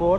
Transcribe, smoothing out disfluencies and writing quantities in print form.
4.